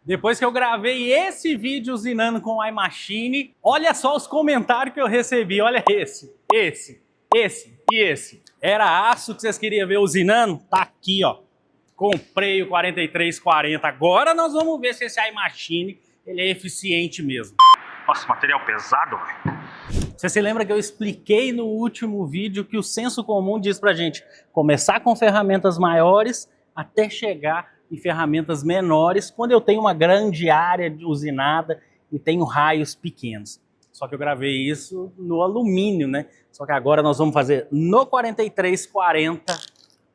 Depois que eu gravei esse vídeo usinando com o iMachine, olha só os comentários que eu recebi. Olha esse e esse. Era aço que vocês queriam ver usinando? Tá aqui, ó. Comprei o 4340. Agora nós vamos ver se esse iMachine ele é eficiente mesmo. Nossa, material pesado. Você se lembra que eu expliquei no último vídeo que o senso comum diz pra gente começar com ferramentas maiores até chegar em ferramentas menores quando eu tenho uma grande área de usinada e tenho raios pequenos. Só que eu gravei isso no alumínio, né? Só que agora nós vamos fazer no 4340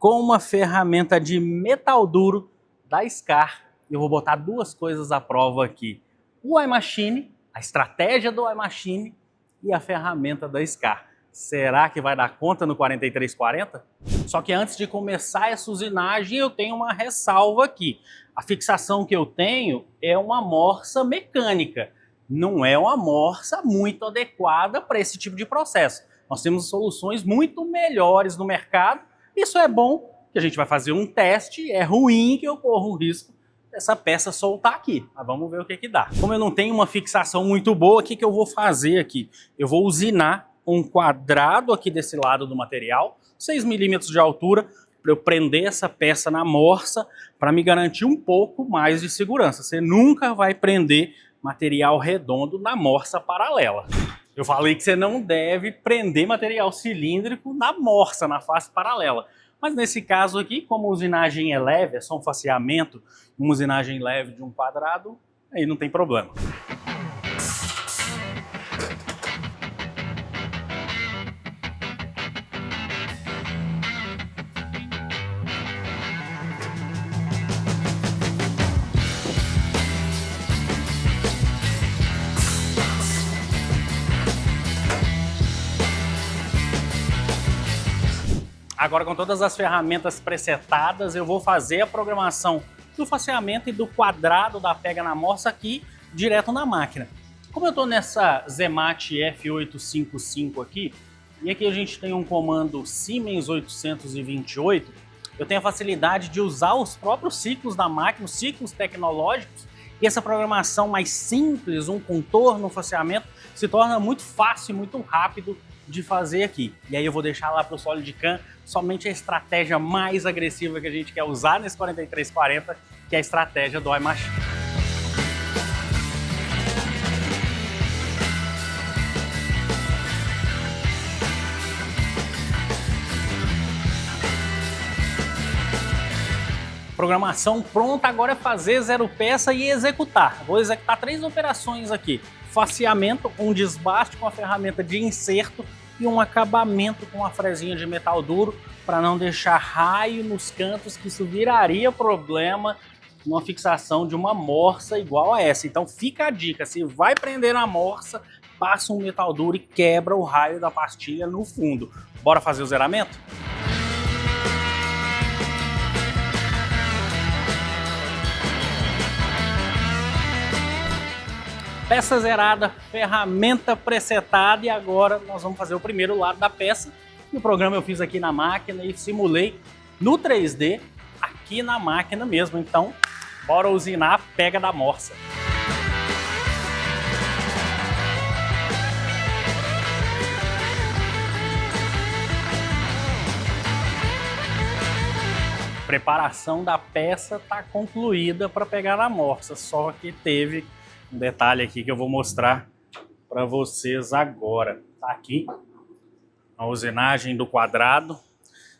com uma ferramenta de metal duro da Scar. Eu vou botar duas coisas à prova aqui. O iMachine, a estratégia do iMachine e a ferramenta da Scar. Será que vai dar conta no 4340? Só que antes de começar essa usinagem, eu tenho uma ressalva aqui. A fixação que eu tenho é uma morsa mecânica. Não é uma morsa muito adequada para esse tipo de processo. Nós temos soluções muito melhores no mercado. Isso é bom, que a gente vai fazer um teste. É ruim que eu corro o risco dessa peça soltar aqui. Mas vamos ver o que dá. Como eu não tenho uma fixação muito boa, o que eu vou fazer aqui? Eu vou usinar um quadrado aqui desse lado do material, 6 milímetros de altura, para eu prender essa peça na morsa, para me garantir um pouco mais de segurança. Você nunca vai prender material redondo na morsa paralela. Eu falei que você não deve prender material cilíndrico na morsa, na face paralela. Mas nesse caso aqui, como a usinagem é leve, é só um faceamento, uma usinagem leve de um quadrado, aí não tem problema. Agora, com todas as ferramentas presetadas, eu vou fazer a programação do faceamento e do quadrado da pega na morsa aqui, direto na máquina. Como eu estou nessa Zemat F855 aqui, e aqui a gente tem um comando Siemens 828, eu tenho a facilidade de usar os próprios ciclos da máquina, os ciclos tecnológicos, e essa programação mais simples, um contorno, um faceamento, se torna muito fácil e muito rápido de fazer aqui. E aí eu vou deixar lá para o SolidCAM somente a estratégia mais agressiva que a gente quer usar nesse 4340, que é a estratégia do iMachine. Programação pronta, agora é fazer zero peça e executar. Vou executar 3 operações aqui. Faceamento, um desbaste com a ferramenta de inserto e um acabamento com a fresinha de metal duro para não deixar raio nos cantos, que isso viraria problema numa fixação de uma morsa igual a essa. Então fica a dica, se vai prender na morsa, passa um metal duro e quebra o raio da pastilha no fundo. Bora fazer o zeramento? Peça zerada, ferramenta presetada, e agora nós vamos fazer o primeiro lado da peça. No programa eu fiz aqui na máquina e simulei no 3D aqui na máquina mesmo. Então, bora usinar a pega da morsa. A preparação da peça está concluída para pegar na morsa, só que teve um detalhe aqui que eu vou mostrar para vocês agora. Tá aqui a usinagem do quadrado,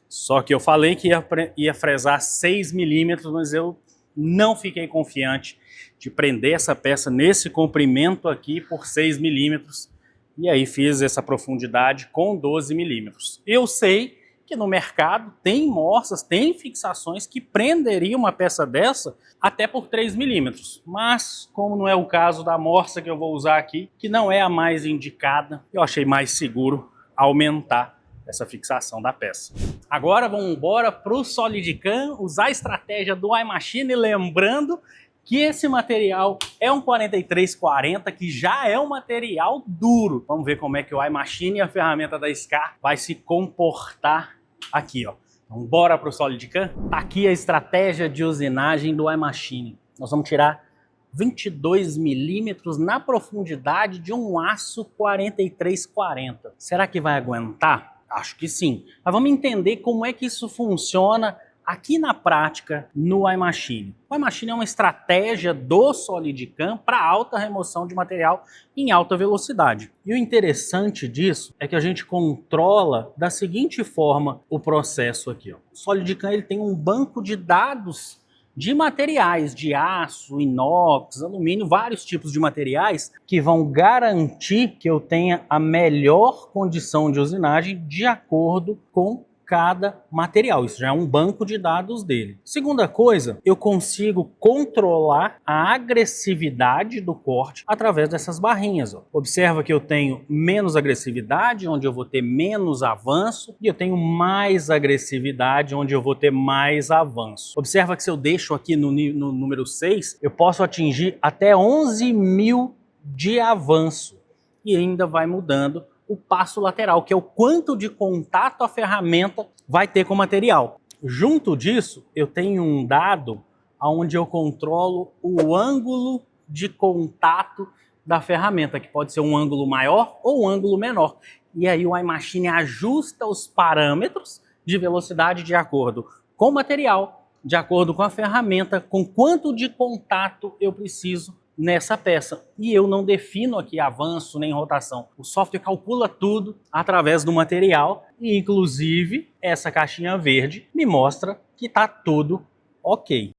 só que eu falei que ia fresar 6 milímetros, mas eu não fiquei confiante de prender essa peça nesse comprimento aqui por 6 milímetros, e aí fiz essa profundidade com 12 milímetros. Eu sei que no mercado tem morsas, tem fixações que prenderiam uma peça dessa até por 3 milímetros. Mas, como não é o caso da morsa que eu vou usar aqui, que não é a mais indicada, eu achei mais seguro aumentar essa fixação da peça. Agora vamos embora para o SolidCAM, usar a estratégia do iMachine, lembrando que esse material é um 4340, que já é um material duro. Vamos ver como é que o iMachine e a ferramenta da Scar vai se comportar aqui, ó. Então bora para o SolidCAM? Tá aqui a estratégia de usinagem do iMachine. Nós vamos tirar 22 milímetros na profundidade de um aço 4340. Será que vai aguentar? Acho que sim. Mas vamos entender como é que isso funciona aqui na prática no iMachine. O iMachine é uma estratégia do SolidCAM para alta remoção de material em alta velocidade. E o interessante disso é que a gente controla da seguinte forma o processo aqui. O SolidCAM ele tem um banco de dados de materiais, de aço, inox, alumínio, vários tipos de materiais que vão garantir que eu tenha a melhor condição de usinagem de acordo com cada material. Isso já é um banco de dados dele. Segunda coisa, eu consigo controlar a agressividade do corte através dessas barrinhas. Ó. Observa que eu tenho menos agressividade, onde eu vou ter menos avanço, e eu tenho mais agressividade, onde eu vou ter mais avanço. Observa que se eu deixo aqui no número 6, eu posso atingir até 11.000 de avanço e ainda vai mudando o passo lateral, que é o quanto de contato a ferramenta vai ter com o material. Junto disso, eu tenho um dado onde eu controlo o ângulo de contato da ferramenta, que pode ser um ângulo maior ou um ângulo menor. E aí o iMachine ajusta os parâmetros de velocidade de acordo com o material, de acordo com a ferramenta, com quanto de contato eu preciso nessa peça. E eu não defino aqui avanço nem rotação. O software calcula tudo através do material e, inclusive, essa caixinha verde me mostra que está tudo ok.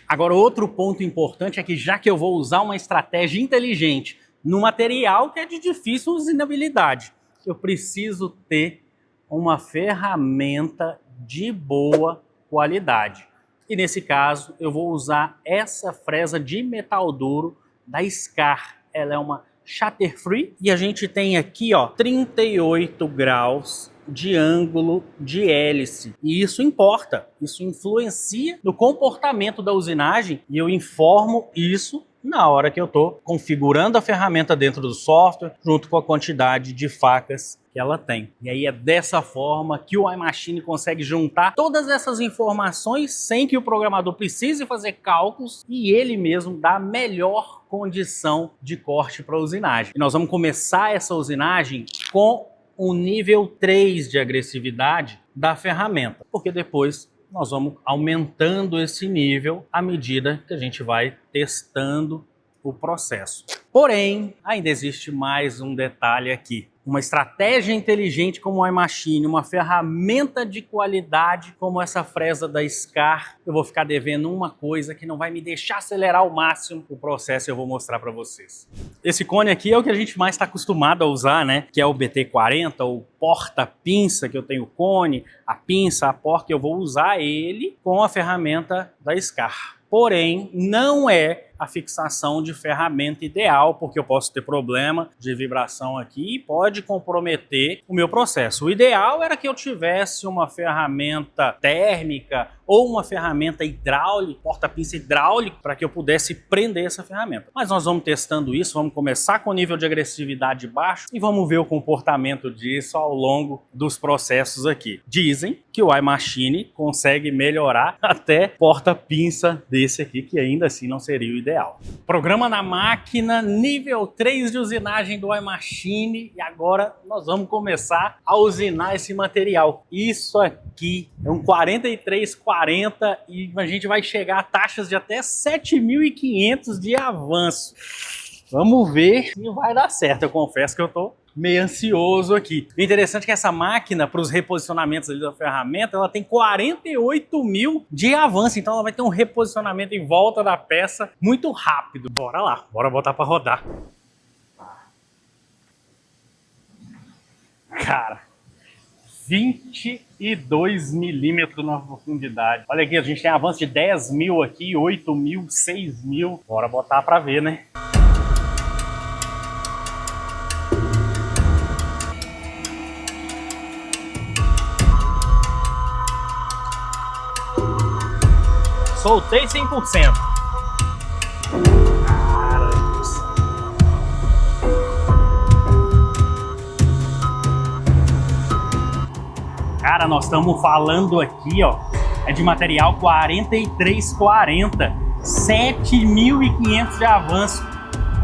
Agora, outro ponto importante é que já que eu vou usar uma estratégia inteligente no material que é de difícil usinabilidade, eu preciso ter uma ferramenta de boa qualidade. E nesse caso, eu vou usar essa fresa de metal duro da Scar. Ela é uma shatter free e a gente tem aqui, ó, 38 graus de ângulo de hélice. E isso importa, isso influencia no comportamento da usinagem e eu informo isso na hora que eu estou configurando a ferramenta dentro do software, junto com a quantidade de facas que ela tem. E aí é dessa forma que o iMachine consegue juntar todas essas informações sem que o programador precise fazer cálculos e ele mesmo dá a melhor condição de corte para a usinagem. E nós vamos começar essa usinagem com o nível 3 de agressividade da ferramenta, porque depois nós vamos aumentando esse nível à medida que a gente vai testando o processo. Porém, ainda existe mais um detalhe aqui. Uma estratégia inteligente como o iMachine, uma ferramenta de qualidade como essa fresa da Scar, eu vou ficar devendo uma coisa que não vai me deixar acelerar ao máximo o processo, eu vou mostrar para vocês. Esse cone aqui é o que a gente mais está acostumado a usar, né? Que é o BT40, o porta-pinça, que eu tenho o cone, a pinça, a porca, eu vou usar ele com a ferramenta da Scar. Porém, não é a fixação de ferramenta ideal, porque eu posso ter problema de vibração aqui e pode comprometer o meu processo. O ideal era que eu tivesse uma ferramenta térmica ou uma ferramenta hidráulica, porta-pinça hidráulico, para que eu pudesse prender essa ferramenta. Mas nós vamos testando isso, vamos começar com o nível de agressividade baixo e vamos ver o comportamento disso ao longo dos processos aqui. Dizem que o iMachine consegue melhorar até porta-pinça desse aqui, que ainda assim não seria o ideal. Programa na máquina, nível 3 de usinagem do iMachine, e agora nós vamos começar a usinar esse material. Isso aqui é um 4340 e a gente vai chegar a taxas de até 7.500 de avanço. Vamos ver se vai dar certo. Eu confesso que eu tô meio ansioso aqui. O interessante é que essa máquina, para os reposicionamentos ali da ferramenta, ela tem 48.000 de avanço, então ela vai ter um reposicionamento em volta da peça muito rápido. Bora lá, bora botar para rodar. Cara, 22 milímetros na profundidade. Olha aqui, a gente tem avanço de 10.000 aqui, 8.000, 6.000. Bora botar para ver, né? Soltei 100%. Cara, nós estamos falando aqui, ó, é de material 4340 7.500 de avanço,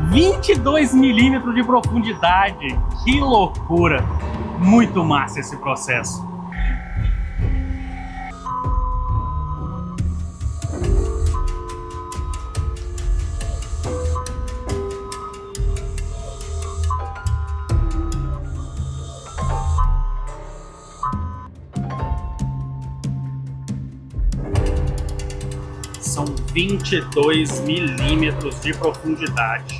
22 milímetros de profundidade. Que loucura! Muito massa esse processo. São 22 milímetros de profundidade.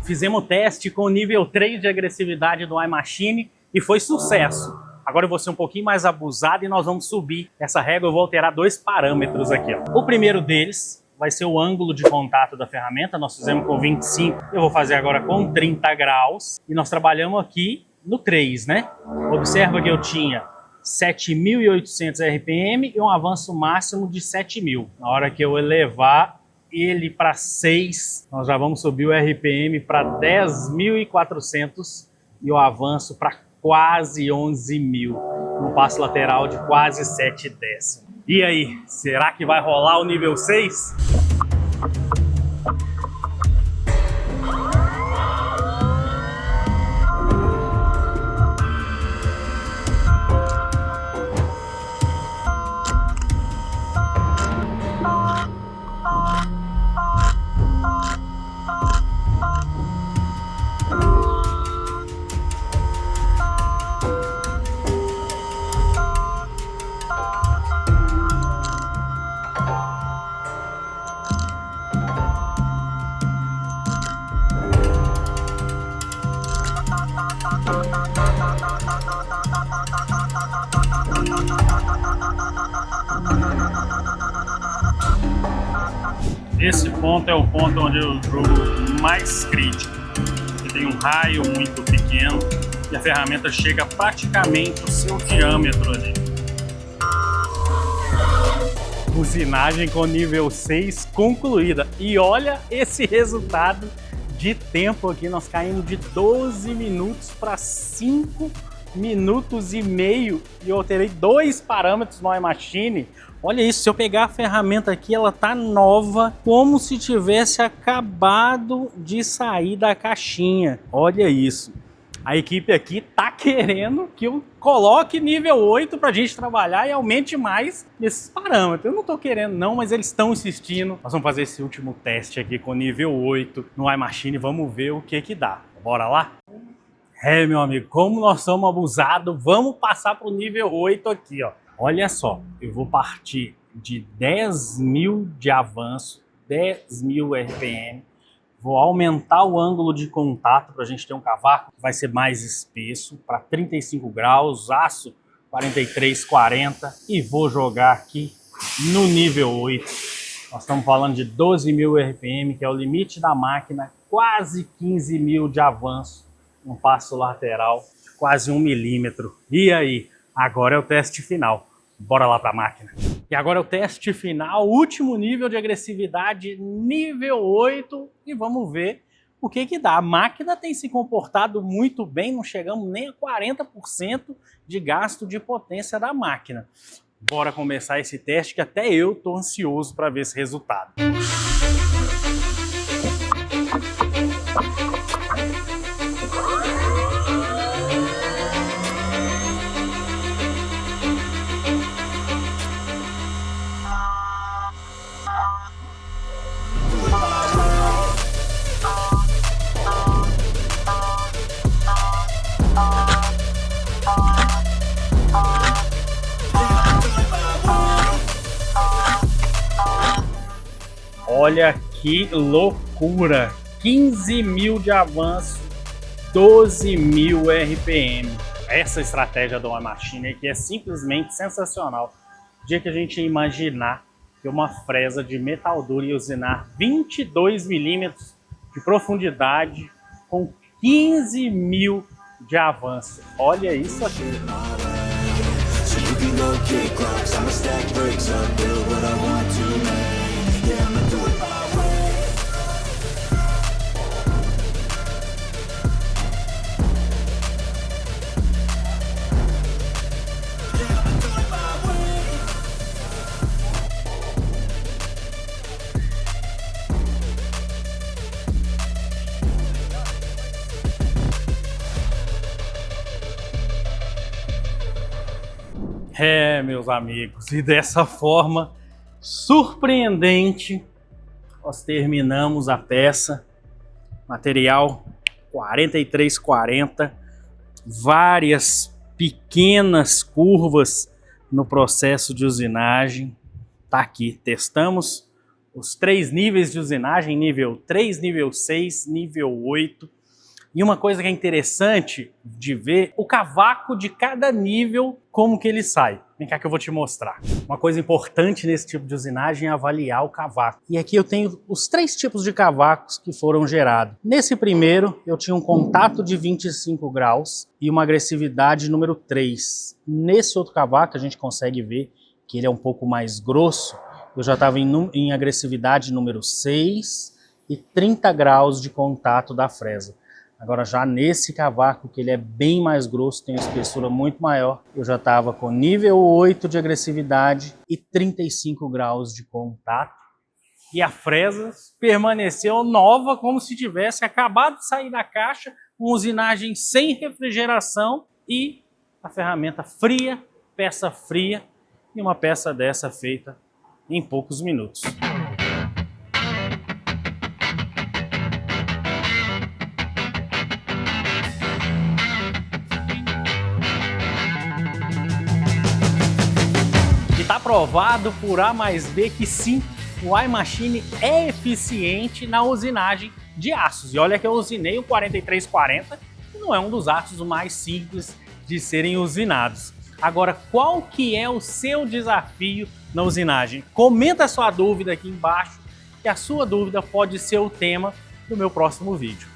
Fizemos o teste com o nível 3 de agressividade do iMachine e foi sucesso. Agora eu vou ser um pouquinho mais abusado e nós vamos subir essa régua. Eu vou alterar 2 parâmetros aqui, ó. O primeiro deles vai ser o ângulo de contato da ferramenta. Nós fizemos com 25, eu vou fazer agora com 30 graus. E nós trabalhamos aqui no 3, né? Observa que eu tinha 7.800 RPM e um avanço máximo de 7.000. Na hora que eu elevar ele para 6, nós já vamos subir o RPM para 10.400 e o avanço para quase 11.000, no passo lateral de quase 7 décimos. E aí, será que vai rolar o nível 6? Esse ponto é o ponto onde eu jogo mais crítico. Ele tem um raio muito pequeno e a ferramenta chega praticamente o seu diâmetro ali. Usinagem com nível 6 concluída. E olha esse resultado de tempo aqui. Nós caímos de 12 minutos para 5 minutos e meio e eu alterei 2 parâmetros no iMachine. Olha isso, se eu pegar a ferramenta aqui, ela tá nova, como se tivesse acabado de sair da caixinha. Olha isso. A equipe aqui tá querendo que eu coloque nível 8 pra gente trabalhar e aumente mais esses parâmetros. Eu não tô querendo não, mas eles estão insistindo. Nós vamos fazer esse último teste aqui com nível 8 no iMachine, vamos ver o que que dá. Bora lá? É, meu amigo, como nós somos abusados, vamos passar pro nível 8 aqui, ó. Olha só, eu vou partir de 10.000 de avanço, 10.000 RPM. Vou aumentar o ângulo de contato para a gente ter um cavaco que vai ser mais espesso, para 35 graus, aço 43, 40. E vou jogar aqui no nível 8. Nós estamos falando de 12.000 RPM, que é o limite da máquina, quase 15.000 de avanço, um passo lateral, quase 1 milímetro. E aí? Agora é o teste final. Bora lá para a máquina. E agora é o teste final, último nível de agressividade, nível 8. E vamos ver o que que dá. A máquina tem se comportado muito bem, não chegamos nem a 40% de gasto de potência da máquina. Bora começar esse teste que até eu tô ansioso para ver esse resultado. Olha que loucura! 15.000 de avanço, 12.000 RPM. Essa estratégia da Oi Machine aqui é simplesmente sensacional. O dia que a gente ia imaginar que uma fresa de metal duro ia usinar 22 milímetros de profundidade com 15.000 de avanço. Olha isso aqui. Meus amigos, e dessa forma surpreendente, nós terminamos a peça. Material 4340, várias pequenas curvas no processo de usinagem. Tá aqui, testamos os 3 níveis de usinagem, nível 3, nível 6, nível 8. E uma coisa que é interessante de ver, o cavaco de cada nível, como que ele sai. Vem cá que eu vou te mostrar. Uma coisa importante nesse tipo de usinagem é avaliar o cavaco. E aqui eu tenho os 3 tipos de cavacos que foram gerados. Nesse primeiro, eu tinha um contato de 25 graus e uma agressividade número 3. Nesse outro cavaco, a gente consegue ver que ele é um pouco mais grosso. Eu já estava em agressividade número 6 e 30 graus de contato da fresa. Agora já nesse cavaco, que ele é bem mais grosso, tem uma espessura muito maior, eu já estava com nível 8 de agressividade e 35 graus de contato. E a fresa permaneceu nova, como se tivesse acabado de sair da caixa, uma usinagem sem refrigeração e a ferramenta fria, peça fria, e uma peça dessa feita em poucos minutos. Está provado por A mais B que sim, o Oi Machine é eficiente na usinagem de aços. E olha que eu usinei o 4340, que não é um dos aços mais simples de serem usinados. Agora, qual que é o seu desafio na usinagem? Comenta a sua dúvida aqui embaixo, que a sua dúvida pode ser o tema do meu próximo vídeo.